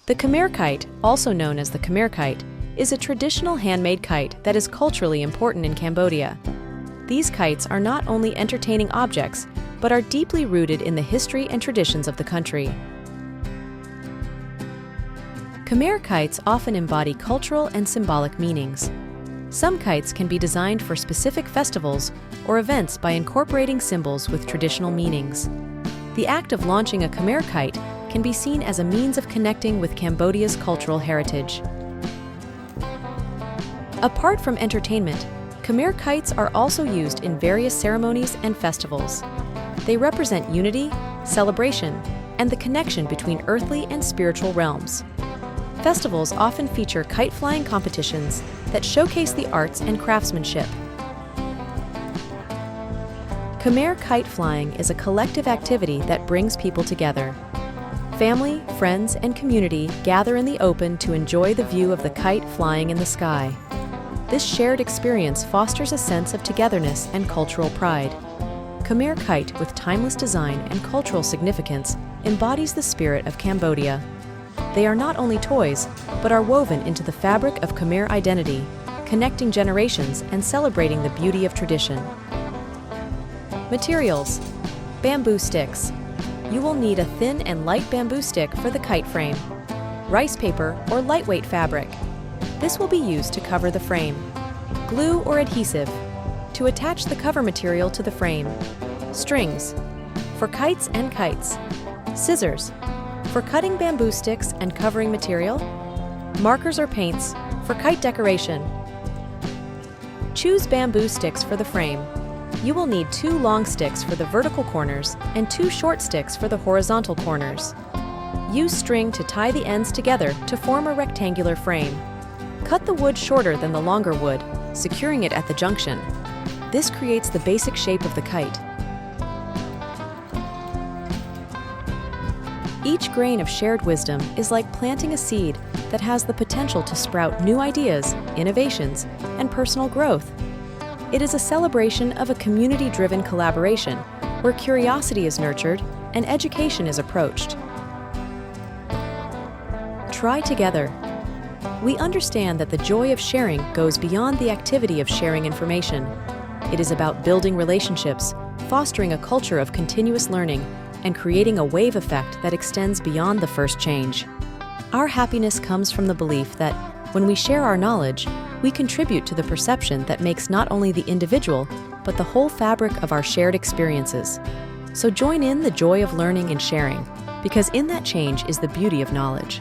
The Khmer Kite, also known as the Khmer Kite, is a traditional handmade kite that is culturally important in Cambodia. These kites are not only entertaining objects, but are deeply rooted in the history and traditions of the country. Khmer kites often embody cultural and symbolic meanings. Some kites can be designed for specific festivals or events by incorporating symbols with traditional meanings. The act of launching a Khmer Kite can be seen as a means of connecting with Cambodia's cultural heritage. Apart from entertainment, Khmer kites are also used in various ceremonies and festivals. They represent unity, celebration, and the connection between earthly and spiritual realms. Festivals often feature kite flying competitions that showcase the arts and craftsmanship. Khmer kite flying is a collective activity that brings people together. Family, friends, and community gather in the open to enjoy the view of the kite flying in the sky. This shared experience fosters a sense of togetherness and cultural pride. Khmer Kite, with timeless design and cultural significance, embodies the spirit of Cambodia. They are not only toys, but are woven into the fabric of Khmer identity, connecting generations and celebrating the beauty of tradition. Materials: bamboo sticks. You will need a thin and light bamboo stick for the kite frame. Rice paper or lightweight fabric. This will be used to cover the frame. Glue or adhesive to attach the cover material to the frame. Strings for kites and kites. Scissors for cutting bamboo sticks and covering material. Markers or paints for kite decoration. Choose bamboo sticks for the frame. You will need 2 long sticks for the vertical corners and 2 short sticks for the horizontal corners. Use string to tie the ends together to form a rectangular frame. Cut the wood shorter than the longer wood, securing it at the junction. This creates the basic shape of the kite. Each grain of shared wisdom is like planting a seed that has the potential to sprout new ideas, innovations, and personal growth. It is a celebration of a community-driven collaboration where curiosity is nurtured and education is approached. Try together. We understand that the joy of sharing goes beyond the activity of sharing information. It is about building relationships, fostering a culture of continuous learning, and creating a wave effect that extends beyond the first change. Our happiness comes from the belief that when we share our knowledge, we contribute to the perception that makes not only the individual, but the whole fabric of our shared experiences. So join in the joy of learning and sharing, because in that change is the beauty of knowledge.